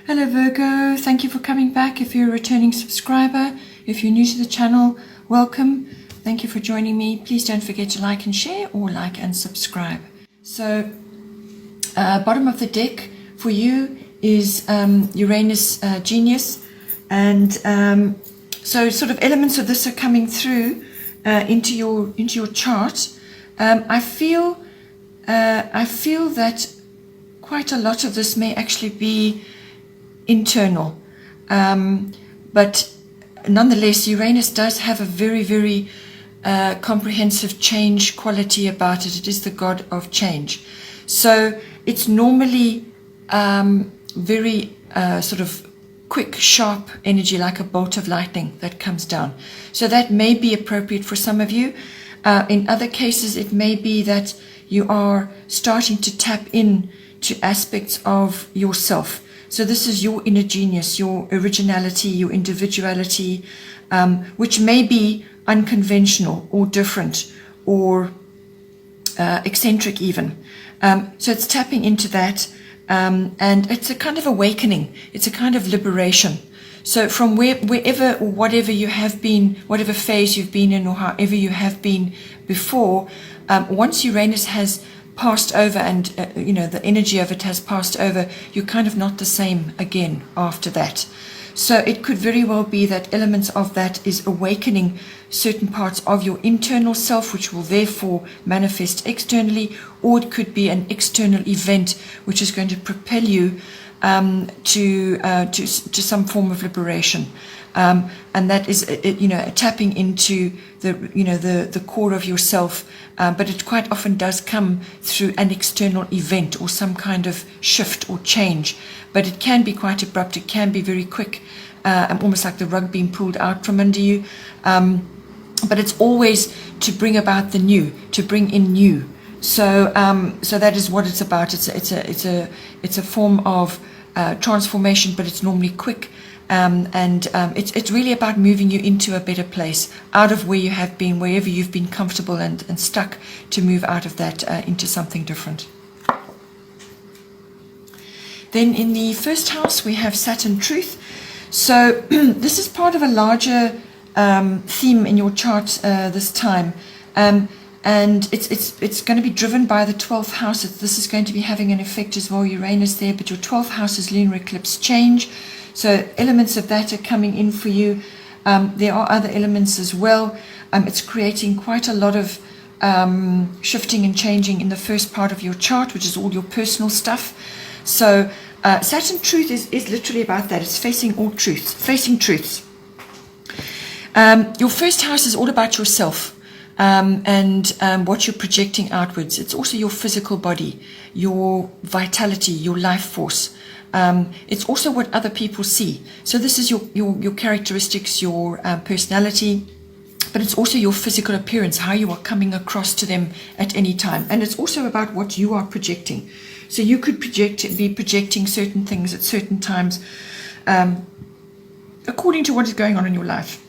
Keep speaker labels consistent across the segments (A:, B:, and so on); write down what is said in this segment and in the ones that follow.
A: Hello Virgo, thank you for coming back. If you're a returning subscriber, if you're new to the channel, welcome. Thank you for joining me. Please don't forget to like and share, or like and subscribe. So, bottom of the deck for you is Uranus Genius, and so sort of elements of this are coming through into your chart. I feel that quite a lot of this may actually be internal, but nonetheless Uranus does have a very, very comprehensive change quality about it. It is the god of change, so it's normally very sort of quick, sharp energy, like a bolt of lightning that comes down. So that may be appropriate for some of you. In other cases, it may be that you are starting to tap in to aspects of yourself. So this is your inner genius, your originality, your individuality, which may be unconventional or different or eccentric even. So it's tapping into that, and it's a kind of awakening. It's a kind of liberation. So from wherever or whatever you have been, whatever phase you've been in, or however you have been before, once Uranus has passed over, and the energy of it has passed over, you're kind of not the same again after that. So it could very well be that elements of that is awakening certain parts of your internal self, which will therefore manifest externally, or it could be an external event which is going to propel you to some form of liberation, and that is tapping into the core of yourself. But it quite often does come through an external event or some kind of shift or change. But it can be quite abrupt. It can be very quick, almost like the rug being pulled out from under you. But it's always to bring about the new, to bring in new. So that is what it's about. It's a form of transformation, but it's normally quick. And it's really about moving you into a better place, out of where you have been, wherever you've been comfortable and stuck, to move out of that into something different. Then in the first house we have Saturn Truth. So this is part of a larger theme in your chart this time, and it's going to be driven by the 12th house. This is going to be having an effect as well, Uranus there, but your 12th house is lunar eclipse change. So elements of that are coming in for you. There are other elements as well. It's creating quite a lot of shifting and changing in the first part of your chart, which is all your personal stuff. So Saturn Truth is literally about that. It's facing all truths, facing truths. Your first house is all about yourself, and what you're projecting outwards. It's also your physical body, your vitality, your life force. It's also what other people see. So this is your characteristics, your personality, but it's also your physical appearance, how you are coming across to them at any time. And it's also about what you are projecting. So you could be projecting certain things at certain times, according to what is going on in your life.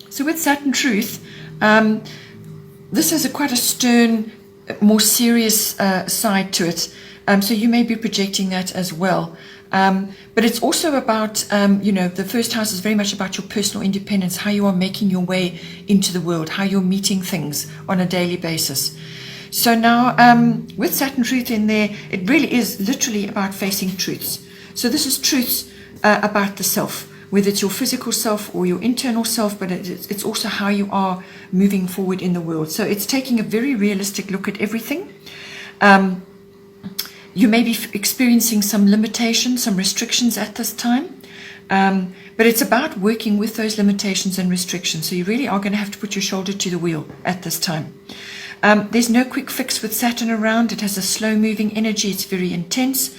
A: So with Saturn Truth, this has quite a stern, more serious side to it. So you may be projecting that as well. But it's also about, the first house is very much about your personal independence, how you are making your way into the world, how you're meeting things on a daily basis. So now with Saturn Truth in there, it really is literally about facing truths. So this is truths about the self, whether it's your physical self or your internal self, but it's also how you are moving forward in the world. So it's taking a very realistic look at everything. You may be experiencing some limitations, some restrictions at this time, but it's about working with those limitations and restrictions. So you really are going to have to put your shoulder to the wheel at this time. There's no quick fix with Saturn around. It has a slow-moving energy. It's very intense.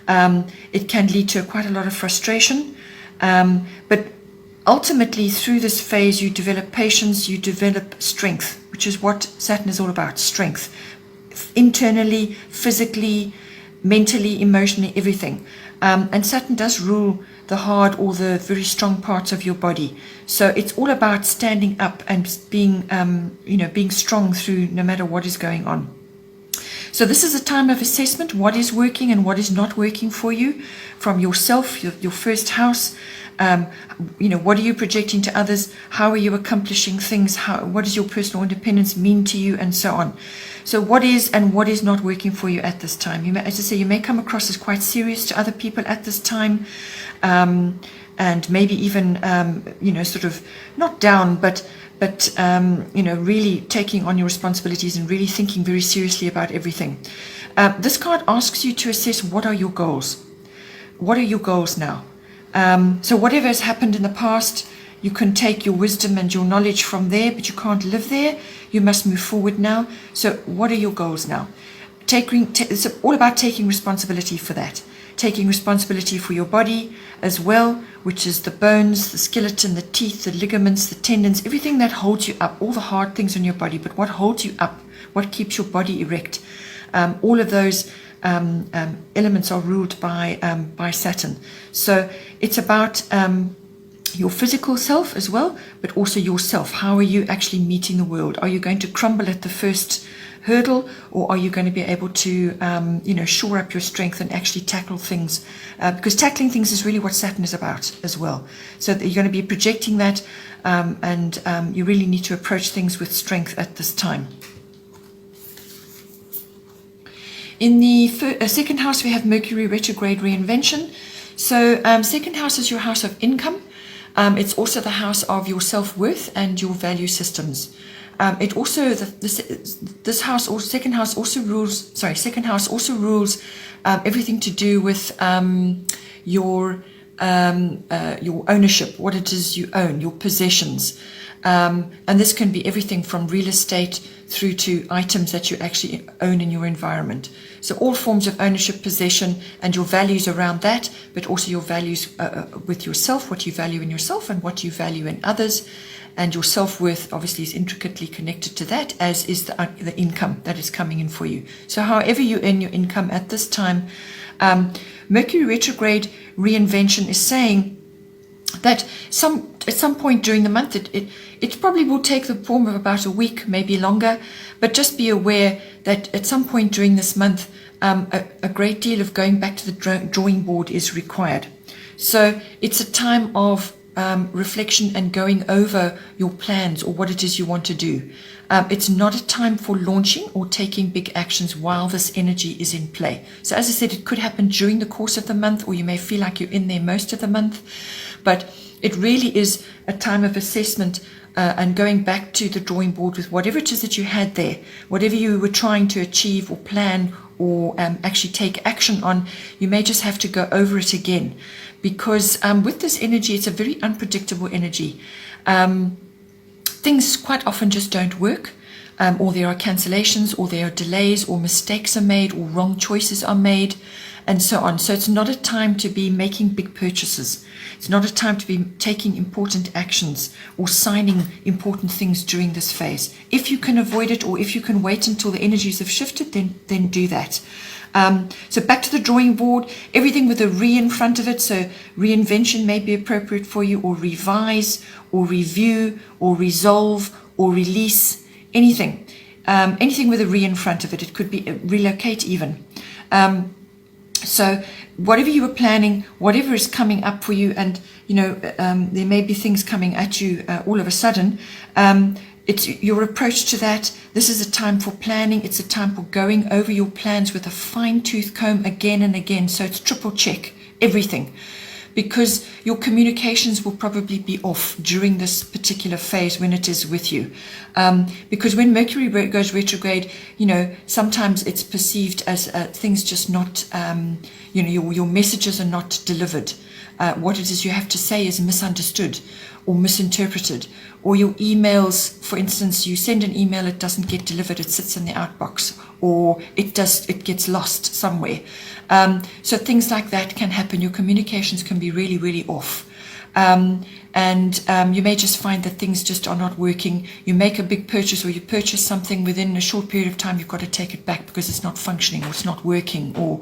A: It can lead to quite a lot of frustration. But ultimately, through this phase, you develop patience, you develop strength, which is what Saturn is all about, strength. Internally, physically, mentally, emotionally, everything. And Saturn does rule the hard or the very strong parts of your body. So it's all about standing up and being strong through no matter what is going on. So this is a time of assessment, what is working and what is not working for you from yourself, your first house. What are you projecting to others? How are you accomplishing things? What does your personal independence mean to you, and so on? So what is and what is not working for you at this time? As I say, you may come across as quite serious to other people at this time, and maybe even sort of not down, but really taking on your responsibilities and really thinking very seriously about everything. This card asks you to assess, what are your goals? What are your goals now? So whatever has happened in the past, you can take your wisdom and your knowledge from there, but you can't live there. You must move forward now. So what are your goals now? It's all about taking responsibility for that. Taking responsibility for your body as well, which is the bones, the skeleton, the teeth, the ligaments, the tendons, everything that holds you up, all the hard things on your body, but what holds you up, what keeps your body erect. All of those elements are ruled by Saturn. So it's about your physical self as well, but also yourself. How are you actually meeting the world? Are you going to crumble at the first hurdle, or are you going to be able to shore up your strength and actually tackle things? Because tackling things is really what Saturn is about as well. So you're going to be projecting that, and you really need to approach things with strength at this time. In the second house, we have Mercury retrograde reinvention. So second house is your house of income. It's also the house of your self-worth and your value systems. It also second house also rules everything to do with your ownership, what it is you own, your possessions. And this can be everything from real estate through to items that you actually own in your environment. So all forms of ownership, possession, and your values around that, but also your values with yourself, what you value in yourself and what you value in others. And your self-worth obviously is intricately connected to that, as is the income that is coming in for you. So however you earn your income at this time, Mercury retrograde reinvention is saying that at some point during the month, it probably will take the form of about a week, maybe longer, but just be aware that at some point during this month, a great deal of going back to the drawing board is required. So it's a time of reflection and going over your plans or what it is you want to do. It's not a time for launching or taking big actions while this energy is in play. So as I said, it could happen during the course of the month, or you may feel like you're in there most of the month, but it really is a time of assessment and going back to the drawing board with whatever it is that you had there, whatever you were trying to achieve or plan or actually take action on. You may just have to go over it again, because with this energy, it's a very unpredictable energy. Things quite often just don't work, or there are cancellations, or there are delays, or mistakes are made, or wrong choices are made, and so on. So it's not a time to be making big purchases. It's not a time to be taking important actions or signing important things during this phase. If you can avoid it, or if you can wait until the energies have shifted, then do that. So back to the drawing board, everything with a re in front of it. So reinvention may be appropriate for you, or revise, or review, or resolve, or release, anything. Anything with a re in front of it. It could be relocate even. So whatever you were planning, whatever is coming up for you, and there may be things coming at you all of a sudden. It's your approach to that. This is a time for planning. It's a time for going over your plans with a fine-tooth comb again and again. So it's triple check everything, because your communications will probably be off during this particular phase when it is with you. Because when Mercury goes retrograde, sometimes it's perceived as things just not, your messages are not delivered. What it is you have to say is misunderstood or misinterpreted. Or your emails, for instance, you send an email, it doesn't get delivered, it sits in the outbox, or it gets lost somewhere. So things like that can happen. Your communications can be really, really off. And you may just find that things just are not working. You make a big purchase, or you purchase something, within a short period of time you've got to take it back because it's not functioning, or it's not working, or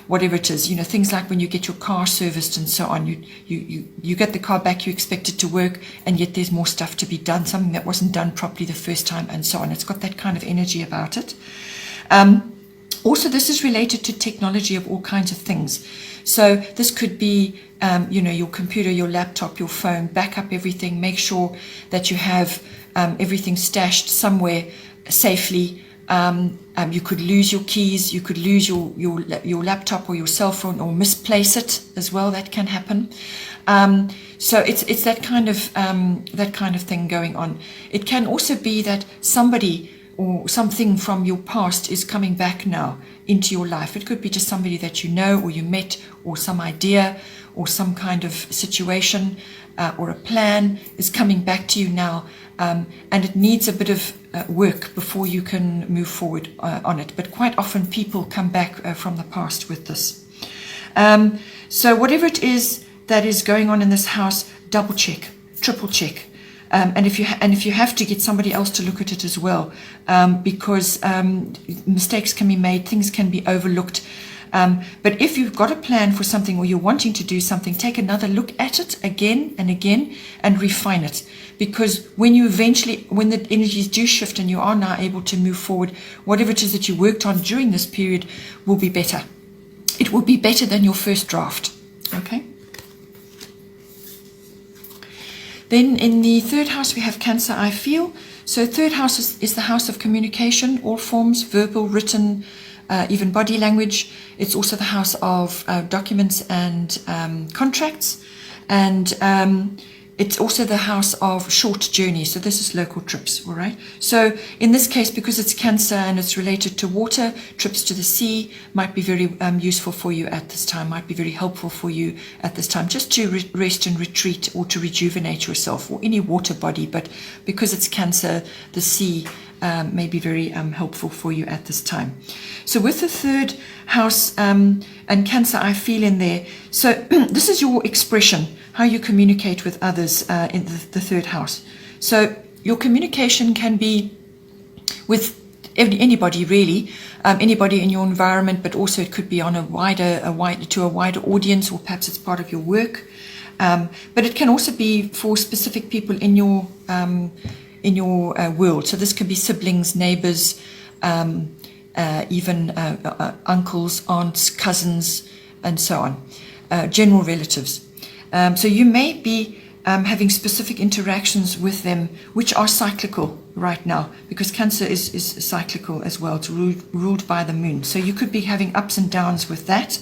A: whatever it is. Things like when you get your car serviced and so on, you get the car back, you expect it to work, and yet there's more stuff to be done, something that wasn't done properly the first time, and so on. It's got that kind of energy about it. Also, this is related to technology of all kinds of things. So this could be, your computer, your laptop, your phone. Back up everything. Make sure that you have everything stashed somewhere safely. You could lose your keys. You could lose your laptop or your cell phone, or misplace it as well. That can happen. So it's that kind of thing going on. It can also be that somebody or something from your past is coming back now into your life. It could be just somebody that you know or you met, or some idea or some kind of situation or a plan is coming back to you now, and it needs a bit of work before you can move forward on it. But quite often people come back from the past with this. So whatever it is that is going on in this house, double check, triple check. And if you have to, get somebody else to look at it as well, because mistakes can be made, things can be overlooked. But if you've got a plan for something, or you're wanting to do something, take another look at it again and again and refine it. Because when the energies do shift and you are now able to move forward, whatever it is that you worked on during this period will be better. It will be better than your first draft. Okay? Then in the third house, we have Cancer, I feel. So third house is the house of communication, all forms, verbal, written, even body language. It's also the house of documents and contracts. And it's also the house of short journeys. So this is local trips, all right? So in this case, because it's Cancer and it's related to water, trips to the sea might be very useful for you at this time, might be very helpful for you at this time, just to rest and retreat, or to rejuvenate yourself, or any water body. But because it's Cancer, the sea may be very helpful for you at this time. So with the third house and Cancer, I feel in there. So this is your expression, how you communicate with others in the third house. So your communication can be with anybody really, anybody in your environment, but also it could be on a wider audience, or perhaps it's part of your work. But it can also be for specific people in your world. So this could be siblings, neighbors, even uncles, aunts, cousins, and so on, general relatives. So you may be having specific interactions with them, which are cyclical right now, because Cancer is cyclical as well. It's ruled by the moon. So you could be having ups and downs with that.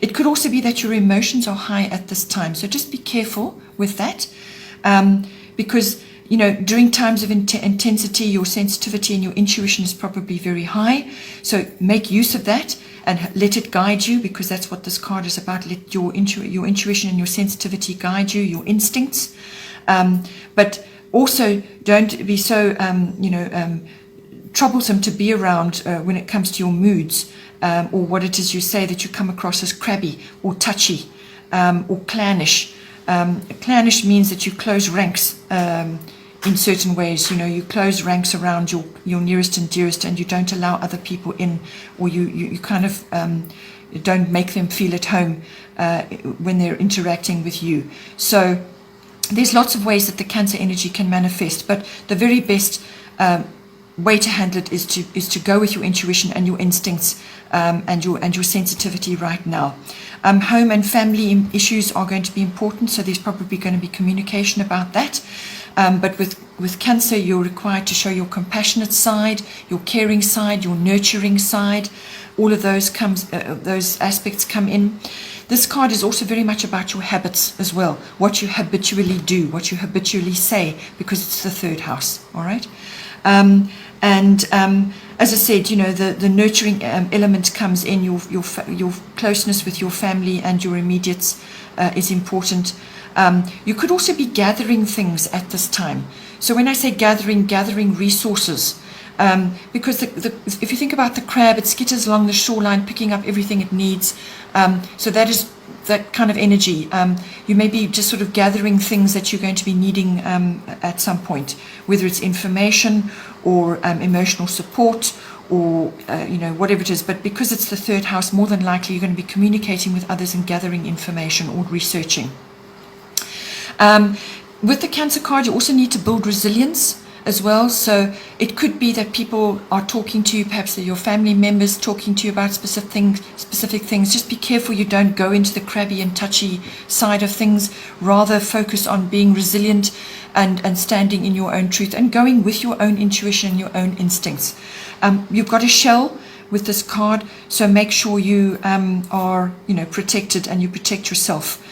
A: It could also be that your emotions are high at this time. So just be careful with that, because during times of intensity, your sensitivity and your intuition is probably very high. So make use of that and let it guide you, because that's what this card is about. Let your intuition and your sensitivity guide you, your instincts. But also don't be so, troublesome to be around when it comes to your moods, or what it is you say, that you come across as crabby or touchy or clannish. Clannish means that you close ranks in certain ways. You close ranks around your nearest and dearest, and you don't allow other people in, or you kind of don't make them feel at home when they're interacting with you. So there's lots of ways that the Cancer energy can manifest, but the very best way to handle it is to go with your intuition and your instincts, and your sensitivity right now. Home and family issues are going to be important, so there's probably going to be communication about that. But with Cancer, you're required to show your compassionate side, your caring side, your nurturing side. All of those aspects come in. This card is also very much about your habits as well, what you habitually do, what you habitually say, because it's the third house, all right? As I said, the nurturing element comes in. Your closeness with your family and your immediates is important. You could also be gathering things at this time. So when I say gathering resources, because if you think about the crab, it skitters along the shoreline, picking up everything it needs. So that is that kind of energy. You may be just sort of gathering things that you're going to be needing at some point, whether it's information or emotional support, or whatever it is. But because it's the third house, more than likely you're going to be communicating with others and gathering information or researching. With the Cancer card, you also need to build resilience. as well. So it could be that people are talking to you, perhaps your family members talking to you about specific things. Just be careful you don't go into the crabby and touchy side of things. Rather focus on being resilient and standing in your own truth and going with your own intuition and your own instincts. You've got a shell with this card, so make sure you are protected and you protect yourself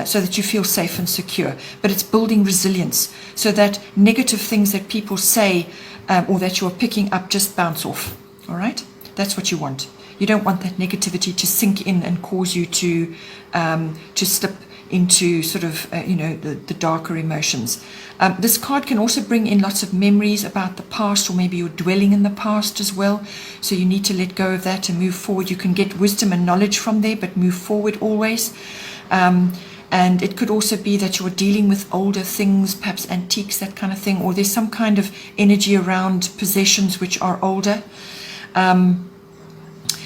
A: so that you feel safe and secure. But it's building resilience so that negative things that people say or that you're picking up just bounce off. All right, that's what you want. You don't want that negativity to sink in and cause you to slip into sort of the darker emotions. This card can also bring in lots of memories about the past, or maybe you're dwelling in the past as well. So you need to let go of that and move forward. You can get wisdom and knowledge from there, but move forward always. And it could also be that you're dealing with older things, perhaps antiques, that kind of thing, or there's some kind of energy around possessions which are older.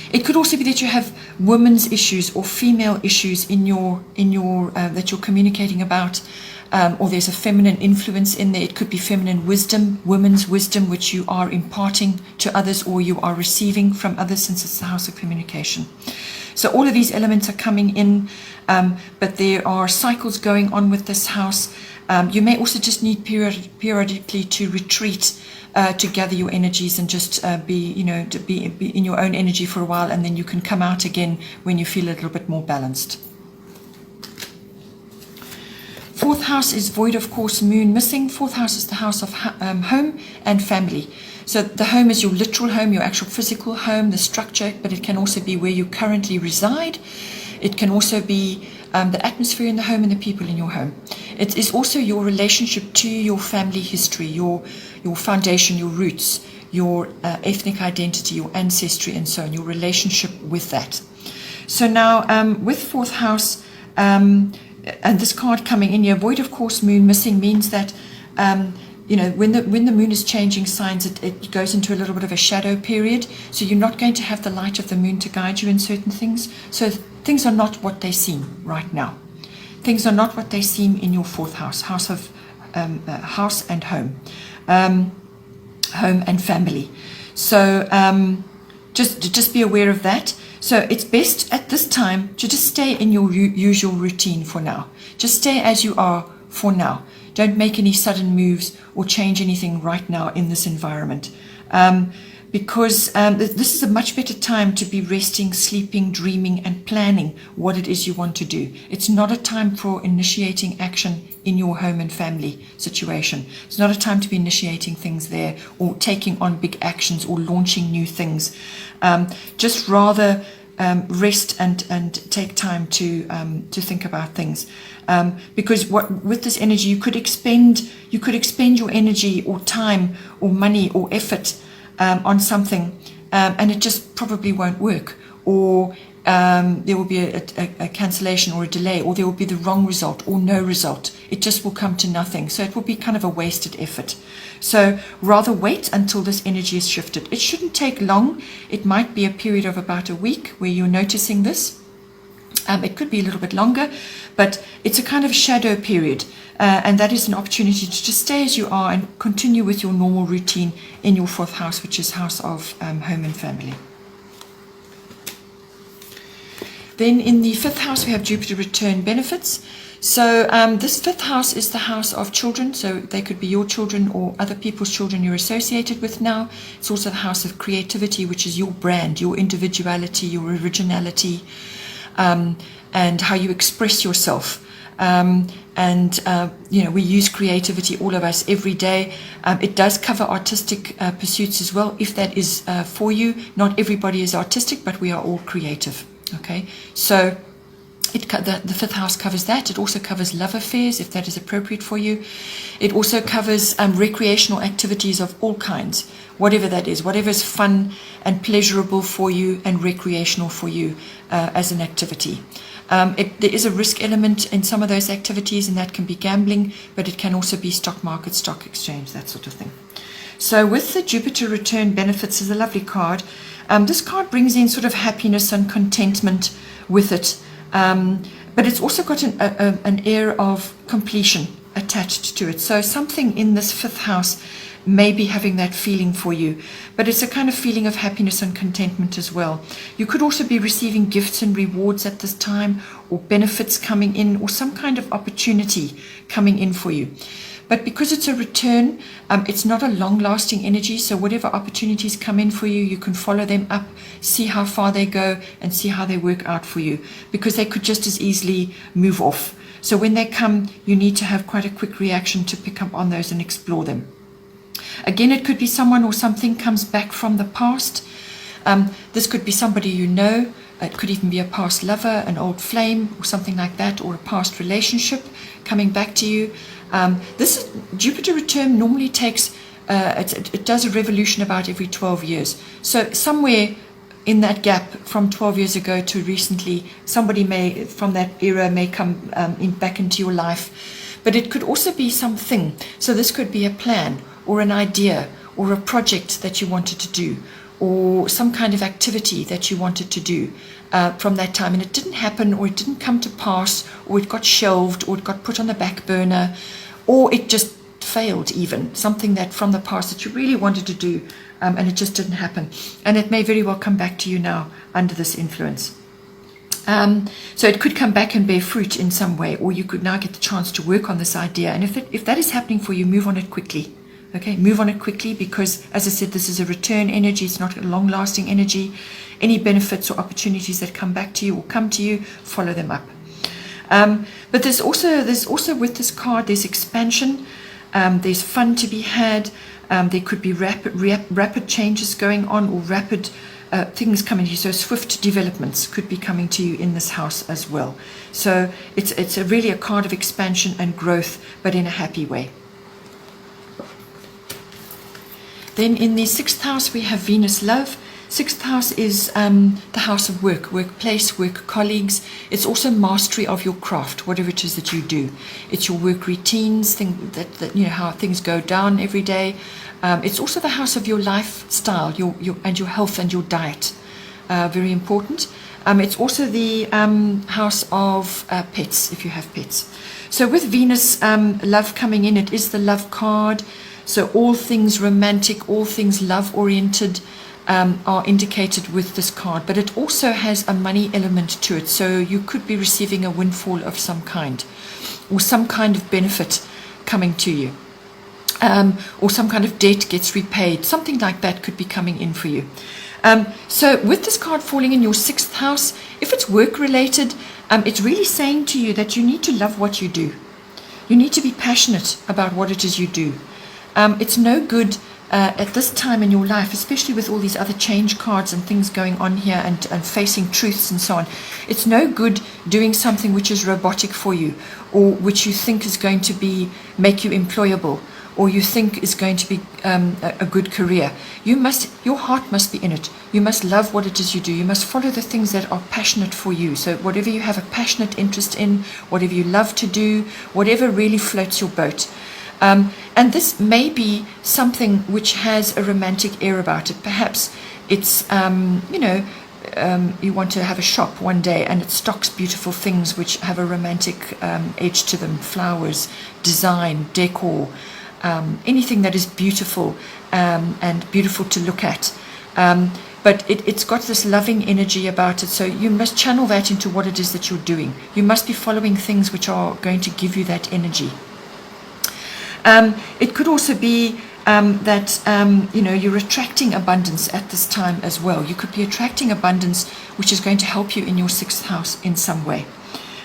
A: It could also be that you have women's issues or female issues in your that you're communicating about, or there's a feminine influence in there. It could be feminine wisdom, women's wisdom, which you are imparting to others or you are receiving from others, since it's the house of communication. So all of these elements are coming in, but there are cycles going on with this house. You may also just need periodically to retreat, to gather your energies and just be in your own energy for a while, and then you can come out again when you feel a little bit more balanced. Fourth house is void, of course, moon missing. Fourth house is the house of home and family. So the home is your literal home, your actual physical home, the structure, but it can also be where you currently reside. It can also be the atmosphere in the home and the people in your home. It is also your relationship to your family history, your foundation, your roots, your ethnic identity, your ancestry, and so on, your relationship with that. So now with fourth house, and this card coming in here, void of course, moon missing, means that when the moon is changing signs, it goes into a little bit of a shadow period. So you're not going to have the light of the moon to guide you in certain things. So things are not what they seem right now. Things are not what they seem in your fourth house, house and home, home and family. So just be aware of that. So it's best at this time to just stay in your usual routine for now. Just stay as you are for now. Don't make any sudden moves or change anything right now in this environment, because this is a much better time to be resting, sleeping, dreaming, and planning what it is you want to do. It's not a time for initiating action in your home and family situation. It's not a time to be initiating things there or taking on big actions or launching new things. Just rather rest and take time to think about things, because with this energy you could expend your energy or time or money or effort on something, and it just probably won't work, or there will be a cancellation or a delay, or there will be the wrong result or no result. It just will come to nothing. So it will be kind of a wasted effort. So rather wait until this energy is shifted. It shouldn't take long. It might be a period of about a week where you're noticing this. It could be a little bit longer, but it's a kind of shadow period, and that is an opportunity to just stay as you are and continue with your normal routine in your fourth house, which is house of home and family. Then in the fifth house, we have Jupiter return benefits. So this fifth house is the house of children. So they could be your children or other people's children you're associated with now. It's also the house of creativity, which is your brand, your individuality, your originality, and how you express yourself. We use creativity, all of us, every day. It does cover artistic pursuits as well, if that is for you. Not everybody is artistic, but we are all creative. Okay, so the fifth house covers that. It also covers love affairs, if that is appropriate for you. It also covers recreational activities of all kinds, whatever that is, whatever is fun and pleasurable for you and recreational for you as an activity. There is a risk element in some of those activities, and that can be gambling, but it can also be stock market, stock exchange, that sort of thing. So with the Jupiter return benefits is a lovely card. This card brings in sort of happiness and contentment with it. But it's also got an air of completion attached to it. So something in this fifth house may be having that feeling for you, but it's a kind of feeling of happiness and contentment as well. You could also be receiving gifts and rewards at this time, or benefits coming in, or some kind of opportunity coming in for you. But because it's a return, it's not a long-lasting energy, so whatever opportunities come in for you, you can follow them up, see how far they go, and see how they work out for you, because they could just as easily move off. So when they come, you need to have quite a quick reaction to pick up on those and explore them. Again, it could be someone or something comes back from the past. This could be somebody you know. It could even be a past lover, an old flame, or something like that, or a past relationship coming back to you. This Jupiter return normally takes, it does a revolution about every 12 years. So somewhere in that gap from 12 years ago to recently, somebody may, from that era, may come back into your life. But it could also be something. So this could be a plan, or an idea, or a project that you wanted to do, or some kind of activity that you wanted to do from that time, and it didn't happen, or it didn't come to pass, or it got shelved, or it got put on the back burner, or it just failed even, something that from the past that you really wanted to do, and it just didn't happen. And it may very well come back to you now under this influence. So it could come back and bear fruit in some way, or you could now get the chance to work on this idea. And if that is happening for you, move on it quickly. Okay, move on it quickly, because, as I said, this is a return energy. It's not a long-lasting energy. Any benefits or opportunities that come back to you or come to you, follow them up. But there's also with this card, there's expansion. There's fun to be had. There could be rapid changes going on, or rapid things coming to you. So swift developments could be coming to you in this house as well. So it's really a card of expansion and growth, but in a happy way. Then in the sixth house, we have Venus love. Sixth house is the house of work, workplace, work colleagues. It's also mastery of your craft, whatever it is that you do. It's your work routines, that you know, how things go down every day. It's also the house of your lifestyle, and your health and your diet. Very important. It's also the house of pets, if you have pets. So with Venus love coming in, it is the love card. So all things romantic, all things love-oriented are indicated with this card. But it also has a money element to it. So you could be receiving a windfall of some kind, or some kind of benefit coming to you. Or some kind of debt gets repaid. Something like that could be coming in for you. So with this card falling in your sixth house, if it's work-related, it's really saying to you that you need to love what you do. You need to be passionate about what it is you do. It's no good at this time in your life, especially with all these other change cards and things going on here, and facing truths and so on. It's no good doing something which is robotic for you, or which you think is going to make you employable, or you think is going to be a good career. Your heart must be in it. You must love what it is you do. You must follow the things that are passionate for you. So whatever you have a passionate interest in, whatever you love to do, whatever really floats your boat. And this may be something which has a romantic air about it. Perhaps it's, you want to have a shop one day and it stocks beautiful things which have a romantic edge to them. Flowers, design, decor, anything that is beautiful and beautiful to look at. But it's got this loving energy about it. So you must channel that into what it is that you're doing. You must be following things which are going to give you that energy. It could also be that you're attracting abundance at this time as well. You could be attracting abundance which is going to help you in your sixth house in some way.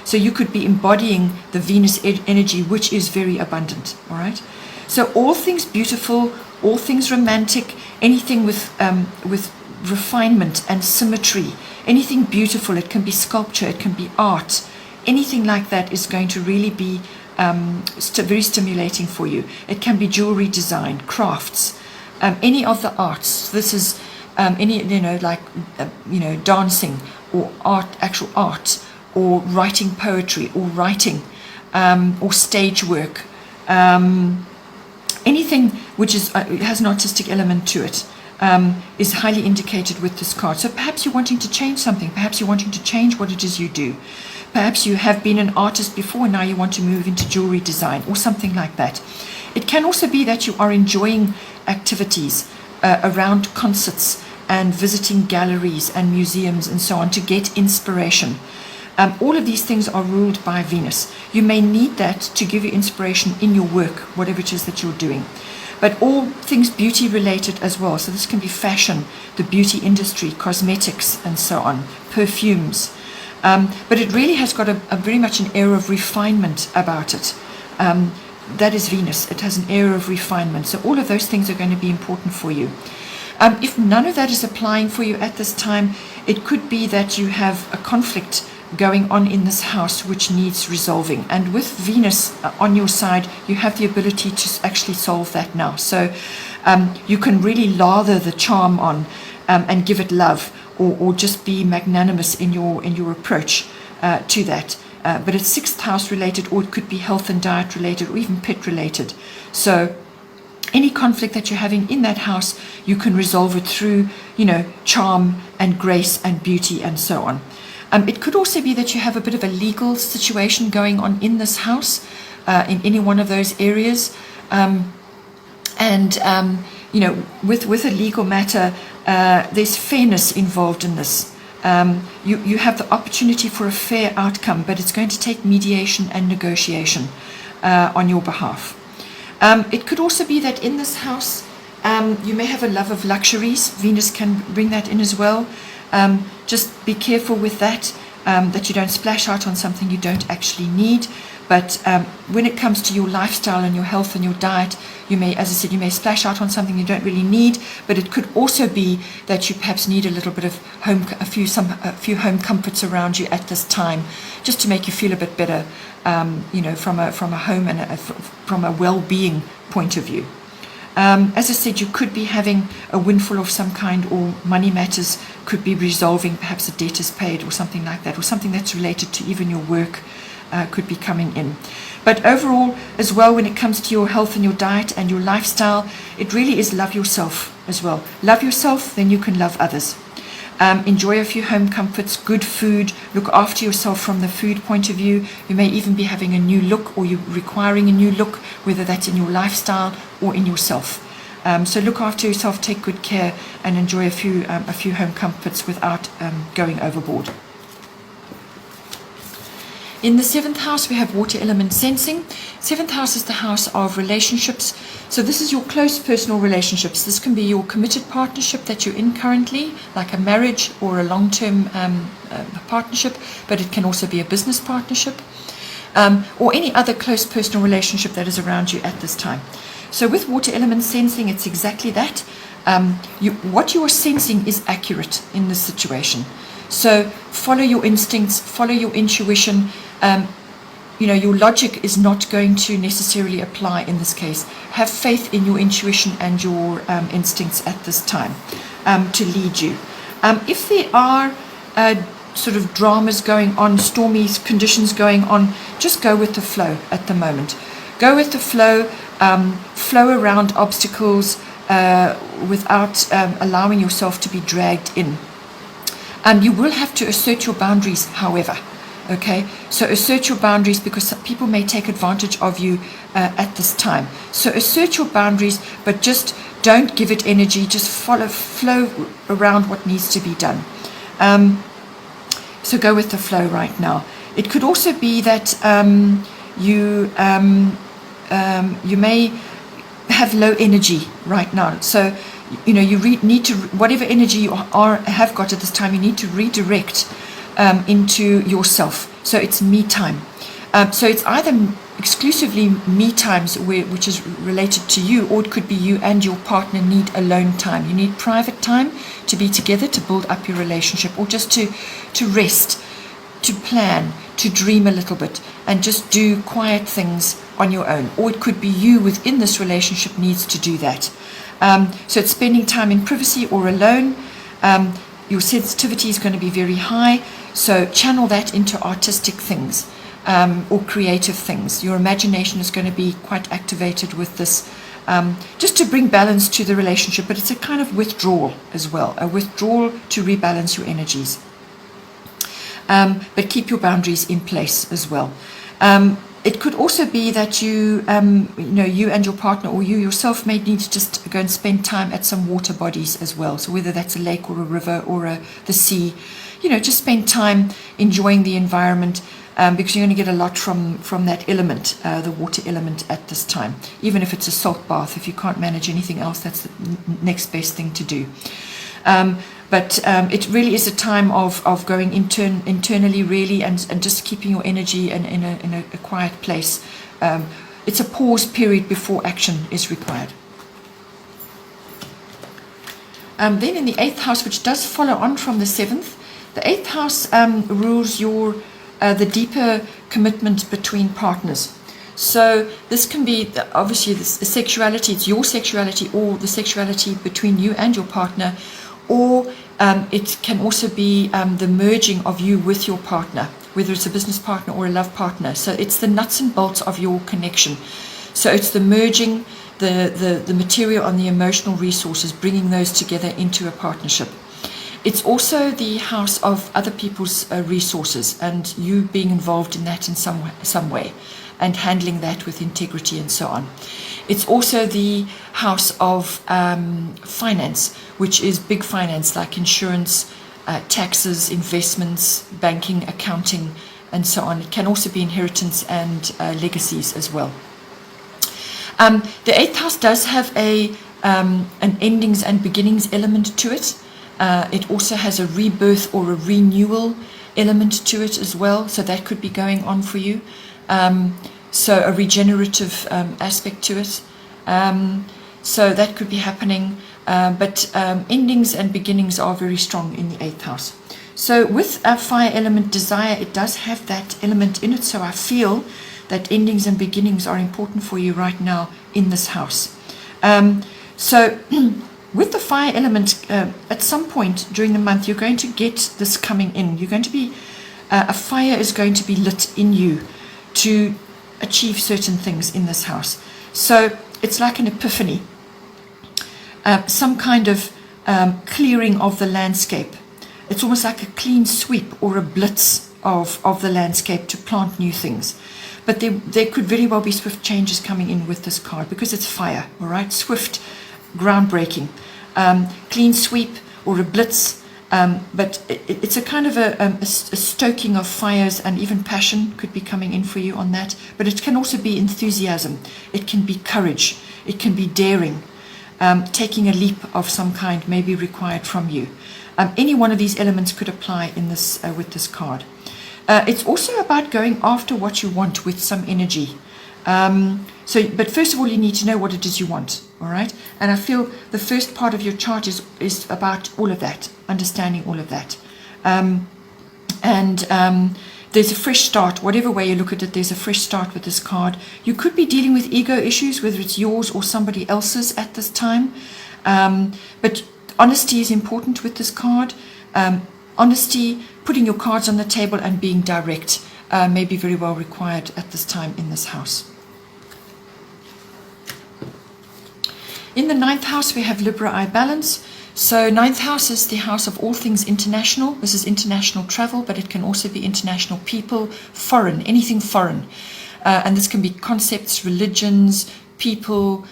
A: So you could be embodying the Venus energy, which is very abundant. All right. So all things beautiful, all things romantic, anything with refinement and symmetry, anything beautiful. It can be sculpture, it can be art, anything like that is going to really be very stimulating for you. It can be jewelry design, crafts, any of the arts. This is dancing, or actual art, or writing poetry, or writing, or stage work. Anything which has an artistic element to it is highly indicated with this card. So perhaps you're wanting to change something. Perhaps you're wanting to change what it is you do. Perhaps you have been an artist before and now you want to move into jewelry design or something like that. It can also be that you are enjoying activities around concerts and visiting galleries and museums and so on to get inspiration. All of these things are ruled by Venus. You may need that to give you inspiration in your work, whatever it is that you're doing. But all things beauty related as well. So this can be fashion, the beauty industry, cosmetics and so on, perfumes. But it really has got a very much an air of refinement about it. That is Venus. It has an air of refinement. So all of those things are going to be important for you. If none of that is applying for you at this time, it could be that you have a conflict going on in this house which needs resolving. And with Venus on your side, you have the ability to actually solve that now. So you can really lather the charm on and give it love, or just be magnanimous in your approach to that. But it's 6th house related, or it could be health and diet related, or even pet related. So any conflict that you're having in that house, you can resolve it through, charm and grace and beauty and so on. It could also be that you have a bit of a legal situation going on in this house, in any one of those areas. With a legal matter, there's fairness involved in this. You have the opportunity for a fair outcome, but it's going to take mediation and negotiation on your behalf. It could also be that in this house, you may have a love of luxuries. Venus can bring that in as well. Just be careful with that, that you don't splash out on something you don't actually need. But when it comes to your lifestyle and your health and your diet, you may, as I said, you may splash out on something you don't really need. But it could also be that you perhaps need a little bit of a few home comforts around you at this time, just to make you feel a bit better, from a home and from a well-being point of view. As I said, you could be having a windfall of some kind, or money matters could be resolving, perhaps a debt is paid or something like that, or something that's related to even your work could be coming in. But overall, as well, when it comes to your health and your diet and your lifestyle, it really is love yourself as well. Love yourself, then you can love others. Enjoy a few home comforts, good food, look after yourself from the food point of view. You may even be having a new look, or you're requiring a new look, whether that's in your lifestyle or in yourself. So look after yourself, take good care, and enjoy a few home comforts without going overboard. In the 7th house, we have water element sensing. 7th house is the house of relationships. So this is your close personal relationships. This can be your committed partnership that you're in currently, like a marriage or a long-term partnership, but it can also be a business partnership, or any other close personal relationship that is around you at this time. So with water element sensing, it's exactly that. What you are sensing is accurate in this situation. So follow your instincts, follow your intuition. Your logic is not going to necessarily apply in this case. Have faith in your intuition and your instincts at this time to lead you. If there are sort of dramas going on, stormy conditions going on, just go with the flow at the moment. Go with the flow, flow around obstacles without allowing yourself to be dragged in. You will have to assert your boundaries, however. Okay, so assert your boundaries, because people may take advantage of you at this time. So assert your boundaries, but just don't give it energy. Just flow around what needs to be done. So go with the flow right now. It could also be that you may have low energy right now. So you need to, whatever energy you have got at this time, you need to redirect into yourself. So it's me time. So it's either exclusively me times which is related to you, or it could be you and your partner need alone time. You need private time to be together, to build up your relationship, or just to rest, to plan, to dream a little bit, and just do quiet things on your own. Or it could be you within this relationship needs to do that. So it's spending time in privacy or alone. Your sensitivity is going to be very high, so channel that into artistic things or creative things. Your imagination is going to be quite activated with this, just to bring balance to the relationship, but it's a kind of withdrawal as well, a withdrawal to rebalance your energies. but keep your boundaries in place as well. It could also be that you and your partner or you yourself may need to just go and spend time at some water bodies as well. So whether that's a lake or a river or the sea, just spend time enjoying the environment, because you're going to get a lot from that element, the water element at this time. Even if it's a salt bath, if you can't manage anything else, that's the next best thing to do. But it really is a time of going internally, really, and just keeping your energy in a quiet place. It's a pause period before action is required. Then in the 8th house, which does follow on from the 7th, the 8th house rules the deeper commitment between partners. So this can be, obviously, the sexuality, it's your sexuality or the sexuality between you and your partner, or it can also be the merging of you with your partner, whether it's a business partner or a love partner. So it's the nuts and bolts of your connection. So it's the merging, the material and the emotional resources, bringing those together into a partnership. It's also the house of other people's resources and you being involved in that in some way and handling that with integrity and so on. It's also the house of finance, which is big finance like insurance, taxes, investments, banking, accounting, and so on. It can also be inheritance and legacies as well. The 8th house does have an endings and beginnings element to it. It also has a rebirth or a renewal element to it as well, so that could be going on for you. So a regenerative aspect to it. So that could be happening, but endings and beginnings are very strong in the 8th house. So with a fire element desire, it does have that element in it, so I feel that endings and beginnings are important for you right now in this house. So with the fire element, at some point during the month, you're going to get this coming in. You're going to be, a fire is going to be lit in you to achieve certain things in this house. So it's like an epiphany, some kind of clearing of the landscape. It's almost like a clean sweep or a blitz of the landscape to plant new things. But there could very well be swift changes coming in with this card because it's fire, all right? Swift, groundbreaking, clean sweep or a blitz. But it's a kind of a stoking of fires, and even passion could be coming in for you on that. But it can also be enthusiasm. It can be courage. It can be daring. Taking a leap of some kind may be required from you. Any one of these elements could apply in this with this card. It's also about going after what you want with some energy. But first of all, you need to know what it is you want, all right? And I feel the first part of your chart is about all of that, understanding all of that. There's a fresh start. Whatever way you look at it, there's a fresh start with this card. You could be dealing with ego issues, whether it's yours or somebody else's at this time. But honesty is important with this card. Honesty, putting your cards on the table and being direct may be very well required at this time in this house. In the 9th house, we have Libra I balance. So 9th house is the house of all things international. This is international travel, but it can also be international people, foreign, anything foreign. And this can be concepts, religions, people,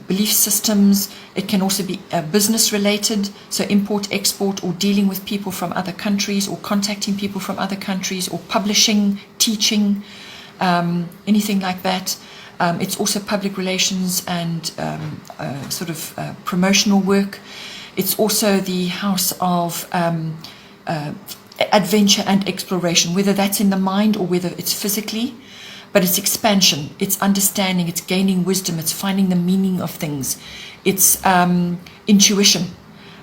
A: belief systems. It can also be business related, so import, export, or dealing with people from other countries, or contacting people from other countries, or publishing, teaching, anything like that. It's also public relations and promotional work. It's also the house of adventure and exploration, whether that's in the mind or whether it's physically. But it's expansion, it's understanding, it's gaining wisdom, it's finding the meaning of things. It's intuition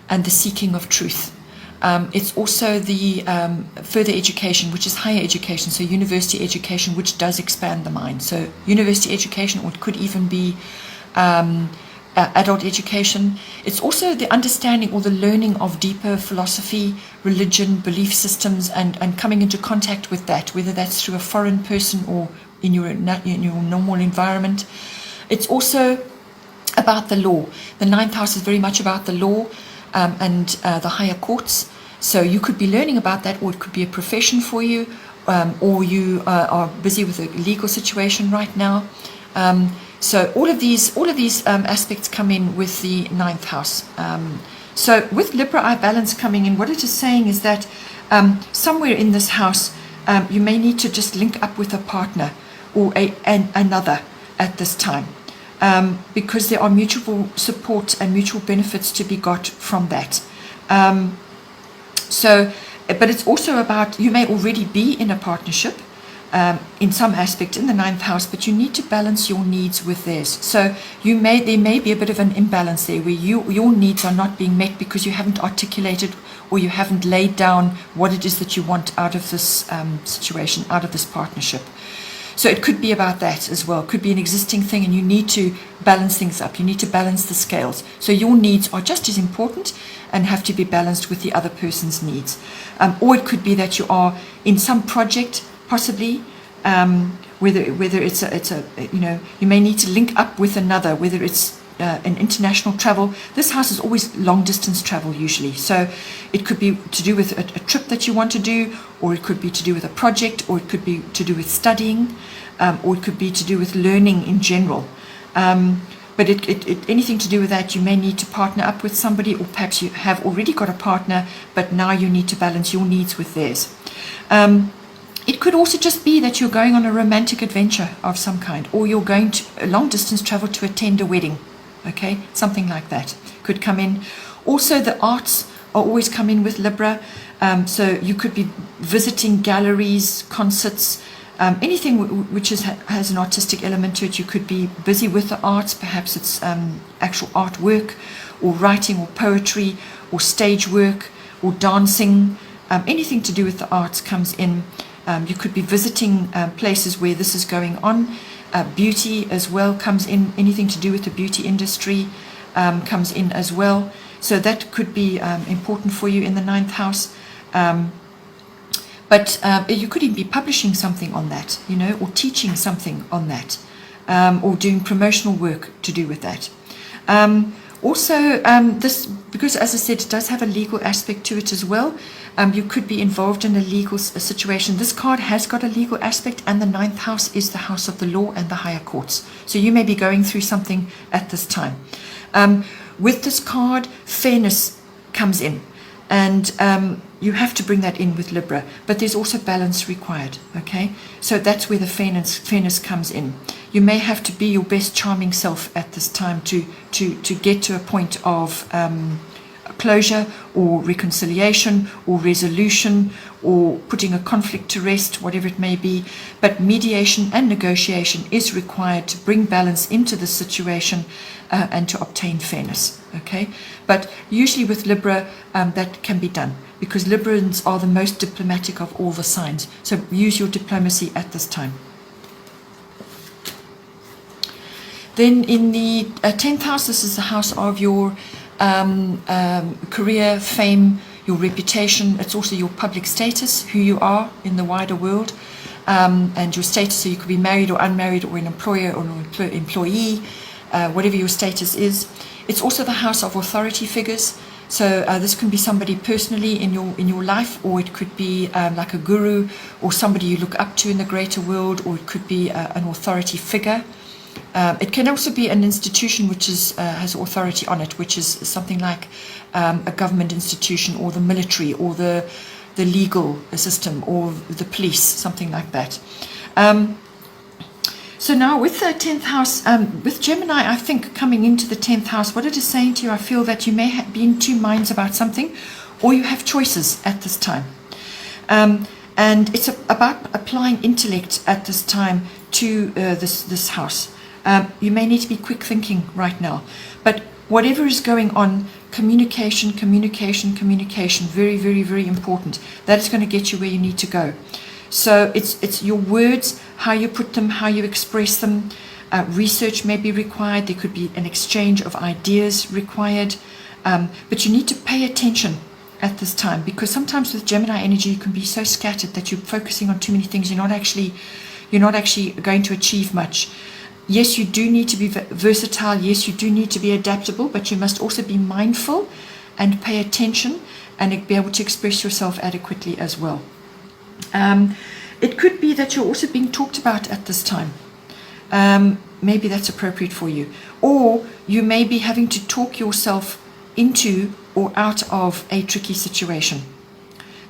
A: and the seeking of truth. It's also the further education, which is higher education, so university education, which does expand the mind. So university education, or it could even be adult education. It's also the understanding or the learning of deeper philosophy, religion, belief systems, and coming into contact with that, whether that's through a foreign person or in your normal environment. It's also about the law. The 9th house is very much about the law and the higher courts. So you could be learning about that, or it could be a profession for you, or you are busy with a legal situation right now. So all of these aspects come in with the ninth house. So with Libra I balance coming in, what it is saying is that somewhere in this house, you may need to just link up with a partner or another at this time, because there are mutual support and mutual benefits to be got from that. But it's also about, you may already be in a partnership in some aspect in the ninth house, but you need to balance your needs with theirs. So there may be a bit of an imbalance there where your needs are not being met because you haven't articulated or you haven't laid down what it is that you want out of this situation, out of this partnership. So it could be about that as well. It could be an existing thing and you need to balance things up. You need to balance the scales. So your needs are just as important and have to be balanced with the other person's needs. Or it could be that you are in some project, possibly, whether it's a you may need to link up with another, whether it's an international travel. This house is always long distance travel usually. So it could be to do with a trip that you want to do, or it could be to do with a project, or it could be to do with studying, or it could be to do with learning in general. But anything to do with that, you may need to partner up with somebody, or perhaps you have already got a partner, but now you need to balance your needs with theirs. It could also just be that you're going on a romantic adventure of some kind, or you're going to a long distance travel to attend a wedding. Okay, something like that could come in. Also, the arts are always come in with Libra. So you could be visiting galleries, concerts, anything which has an artistic element to it. You could be busy with the arts. Perhaps it's actual artwork, or writing, or poetry, or stage work, or dancing. Anything to do with the arts comes in. You could be visiting places where this is going on. Beauty as well comes in. Anything to do with the beauty industry comes in as well. So that could be important for you in the ninth house. But you could even be publishing something on that, or teaching something on that, or doing promotional work to do with that. Also, this, because as I said, it does have a legal aspect to it as well. You could be involved in a legal situation. This card has got a legal aspect, and the ninth house is the house of the law and the higher courts. So you may be going through something at this time. With this card, fairness comes in, and you have to bring that in with Libra, but there's also balance required. Okay, so that's where the fairness comes in. You may have to be your best charming self at this time to get to a point of closure, or reconciliation, or resolution, or putting a conflict to rest, whatever it may be. But mediation and negotiation is required to bring balance into the situation and to obtain fairness. Okay, but usually with Libra that can be done, because Librans are the most diplomatic of all the signs. So use your diplomacy at this time. Then in the 10th house, this is the house of your career, fame, your reputation. It's also your public status, who you are in the wider world, and your status. So you could be married or unmarried, or an employer or an employee, whatever your status is. It's also the house of authority figures. So this can be somebody personally in your life, or it could be like a guru, or somebody you look up to in the greater world, or it could be an authority figure. It can also be an institution which has authority on it, which is something like a government institution, or the military, or the legal system, or the police, something like that. So now with the 10th house, with Gemini, I think coming into the 10th house, what it is saying to you, I feel that you may be in two minds about something, or you have choices at this time. And it's about applying intellect at this time to this house. You may need to be quick thinking right now, but whatever is going on, communication, very, very, very important. That is going to get you where you need to go. So it's your words, how you put them, how you express them. Research may be required. There could be an exchange of ideas required, but you need to pay attention at this time, because sometimes with Gemini energy you can be so scattered that you're focusing on too many things. You're not actually going to achieve much. Yes, you do need to be versatile. Yes, you do need to be adaptable, but you must also be mindful and pay attention and be able to express yourself adequately as well. It could be that you're also being talked about at this time. Maybe that's appropriate for you. Or you may be having to talk yourself into or out of a tricky situation.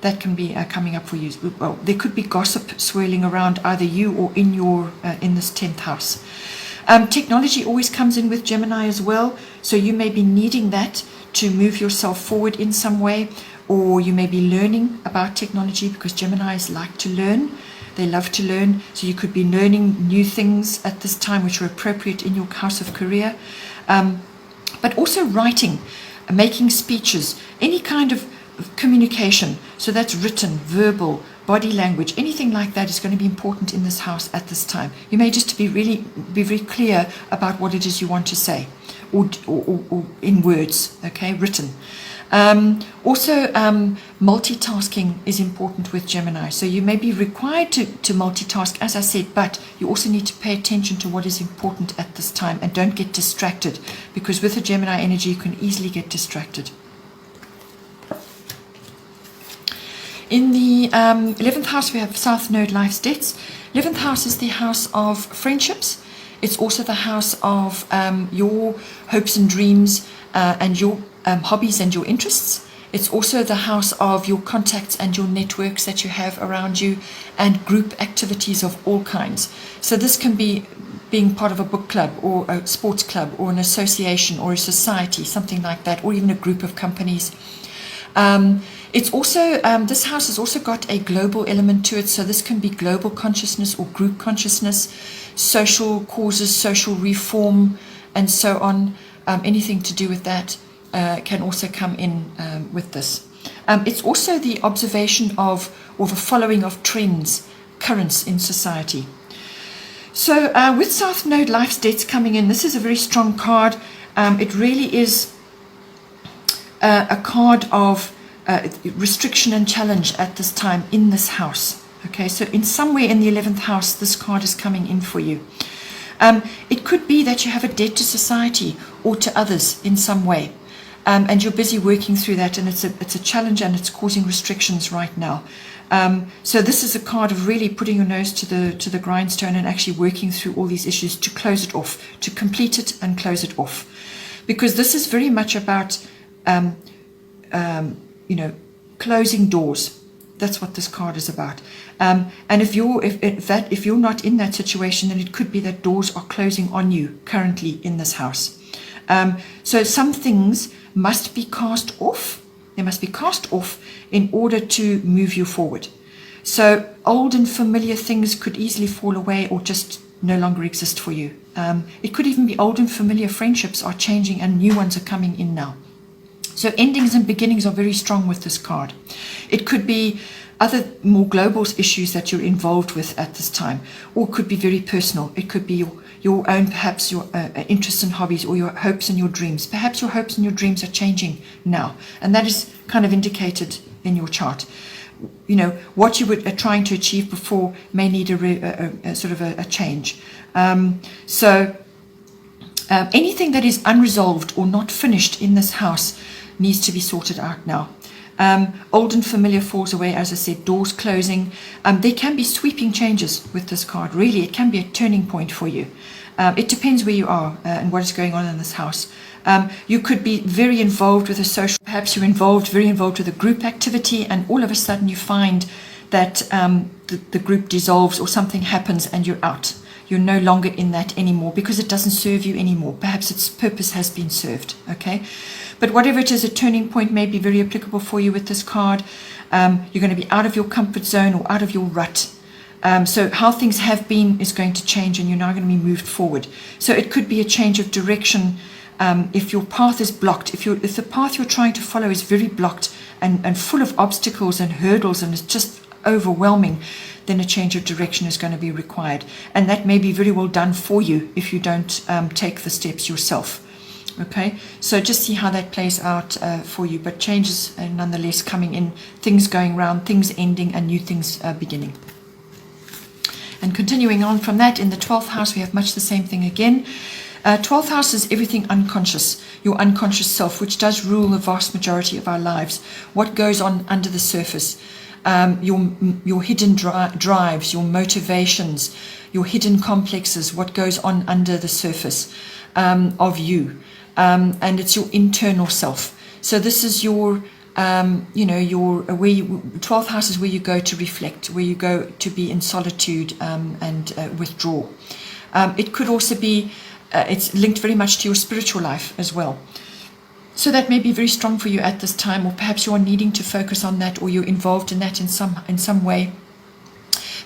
A: That can be coming up for you. Well, there could be gossip swirling around either you or in this 10th house. Technology always comes in with Gemini as well, so you may be needing that to move yourself forward in some way, or you may be learning about technology because Geminis like to learn. They love to learn, so you could be learning new things at this time which are appropriate in your house of career. But also writing, making speeches, any kind of communication. So that's written, verbal, body language, anything like that is going to be important in this house at this time. You may just be very clear about what it is you want to say, or in words, okay, written. Also, multitasking is important with Gemini. So you may be required to multitask, as I said, but you also need to pay attention to what is important at this time and don't get distracted, because with the Gemini energy, you can easily get distracted. In the 11th house, we have South Node, Life's Debts. 11th house is the house of friendships. It's also the house of your hopes and dreams and your hobbies and your interests. It's also the house of your contacts and your networks that you have around you, and group activities of all kinds. So this can be being part of a book club or a sports club or an association or a society, something like that, or even a group of companies. It's also, this house has also got a global element to it, so this can be global consciousness or group consciousness, social causes, social reform, and so on. Anything to do with that can also come in with this. It's also the observation of, or the following of trends, currents in society. So with South Node, Life's Debts coming in, this is a very strong card. It really is a card of restriction and challenge at this time in this house. Okay, so in somewhere in the 11th house, this card is coming in for you. It could be that you have a debt to society or to others in some way, and you're busy working through that, and it's a challenge, and it's causing restrictions right now. So this is a card of really putting your nose to the grindstone and actually working through all these issues to close it off, to complete it and close it off, because this is very much about closing doors. That's what this card is about. And if you're not in that situation, then it could be that doors are closing on you currently in this house. So some things must be cast off. They must be cast off in order to move you forward. So old and familiar things could easily fall away or just no longer exist for you. It could even be old and familiar friendships are changing and new ones are coming in now. So endings and beginnings are very strong with this card. It could be other more global issues that you're involved with at this time, or it could be very personal. It could be your own, perhaps your interests and hobbies, or your hopes and your dreams. Perhaps your hopes and your dreams are changing now, and that is kind of indicated in your chart. You know, what you were trying to achieve before may need a sort of a change. Anything that is unresolved or not finished in this house needs to be sorted out now. Old and familiar falls away, as I said, doors closing. There can be sweeping changes with this card. Really, it can be a turning point for you. It depends where you are and what is going on in this house. You could be very involved with a social, perhaps you're very involved with a group activity, and all of a sudden you find that the group dissolves or something happens and you're out. You're no longer in that anymore because it doesn't serve you anymore. Perhaps its purpose has been served, okay? But whatever it is, a turning point may be very applicable for you with this card. You're going to be out of your comfort zone or out of your rut. So how things have been is going to change, and you're now going to be moved forward. So it could be a change of direction. If your path is blocked, if the path you're trying to follow is very blocked and full of obstacles and hurdles and it's just overwhelming, then a change of direction is going to be required. And that may be very well done for you if you don't take the steps yourself. Okay, so just see how that plays out for you. But changes nonetheless coming in, things going round, things ending, and new things beginning. And continuing on from that, in the 12th house, we have much the same thing again. 12th house is everything unconscious, your unconscious self, which does rule the vast majority of our lives. What goes on under the surface, your hidden drives, your motivations, your hidden complexes, what goes on under the surface of you. And it's your internal self. So this is your, your 12th house is where you go to reflect, where you go to be in solitude and withdraw. It could also be, it's linked very much to your spiritual life as well. So that may be very strong for you at this time, or perhaps you are needing to focus on that, or you're involved in that in some way.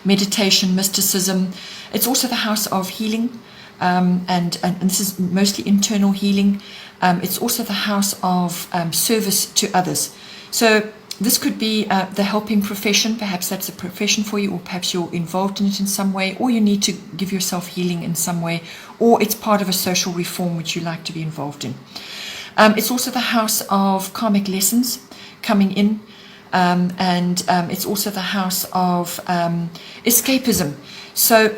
A: Meditation, mysticism. It's also the house of healing. And this is mostly internal healing. It's also the house of service to others. So this could be the helping profession. Perhaps that's a profession for you, or perhaps you're involved in it in some way, or you need to give yourself healing in some way, or it's part of a social reform which you like to be involved in. It's also the house of karmic lessons coming in. And it's also the house of escapism. So,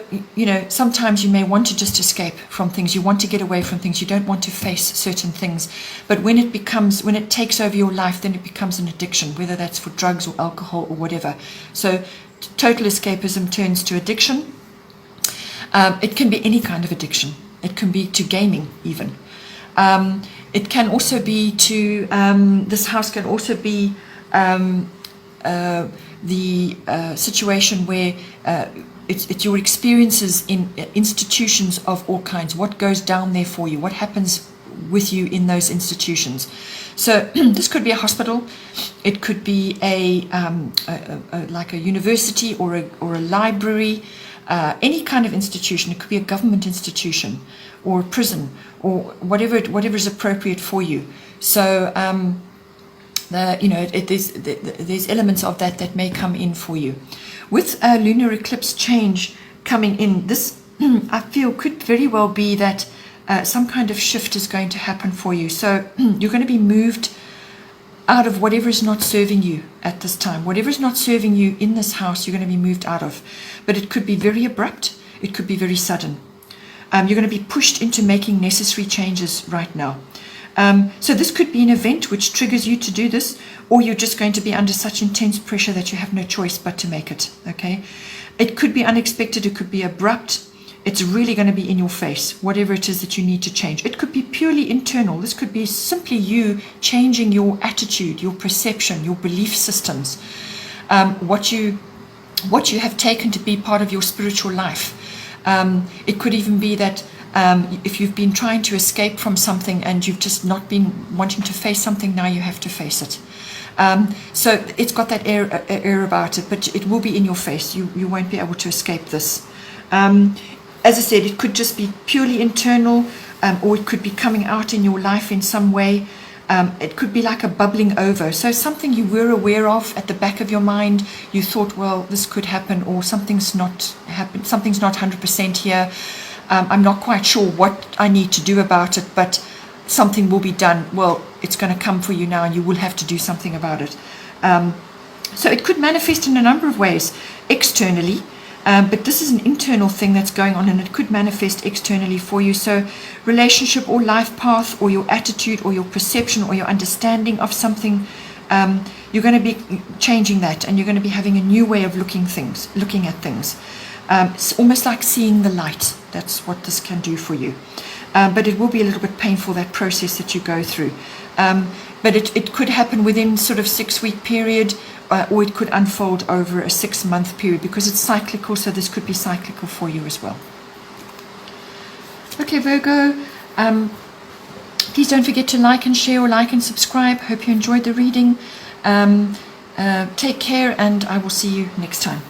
A: sometimes you may want to just escape from things. You want to get away from things. You don't want to face certain things. But when it takes over your life, then it becomes an addiction, whether that's for drugs or alcohol or whatever. So total escapism turns to addiction. It can be any kind of addiction. It can be to gaming even. It can also be to, this house can also be the situation where it's your experiences in institutions of all kinds. What goes down there for you? What happens with you in those institutions? So this could be a hospital. It could be like a university or a library, any kind of institution. It could be a government institution or a prison or whatever is appropriate for you. So there's elements of that may come in for you. With a lunar eclipse change coming in, this I feel could very well be that some kind of shift is going to happen for you. So you're going to be moved out of whatever is not serving you at this time. Whatever is not serving you in this house, you're going to be moved out of. But it could be very abrupt. It could be very sudden. You're going to be pushed into making necessary changes right now. So this could be an event which triggers you to do this, or you're just going to be under such intense pressure that you have no choice but to make it, okay? It could be unexpected, it could be abrupt. It's really going to be in your face, whatever it is that you need to change. It could be purely internal. This could be simply you changing your attitude, your perception, your belief systems, what you have taken to be part of your spiritual life. It could even be that if you've been trying to escape from something and you've just not been wanting to face something, now you have to face it. So it's got that air about it, but it will be in your face. You won't be able to escape this. As I said, it could just be purely internal, or it could be coming out in your life in some way. It could be like a bubbling over. So something you were aware of at the back of your mind, you thought, well, this could happen, or something's not happened. Something's not 100% here. I'm not quite sure what I need to do about it, but something will be done. Well, it's going to come for you now, and you will have to do something about it. So it could manifest in a number of ways externally, but this is an internal thing that's going on, and it could manifest externally for you. So relationship or life path, or your attitude or your perception or your understanding of something, you're going to be changing that, and you're going to be having a new way of looking at things. It's almost like seeing the light. That's what this can do for you. But it will be a little bit painful, that process that you go through. But it could happen within sort of 6-week period, or it could unfold over a 6-month period, because it's cyclical, so this could be cyclical for you as well. Okay, Virgo, please don't forget to like and share, or like and subscribe. Hope you enjoyed the reading. Take care, and I will see you next time.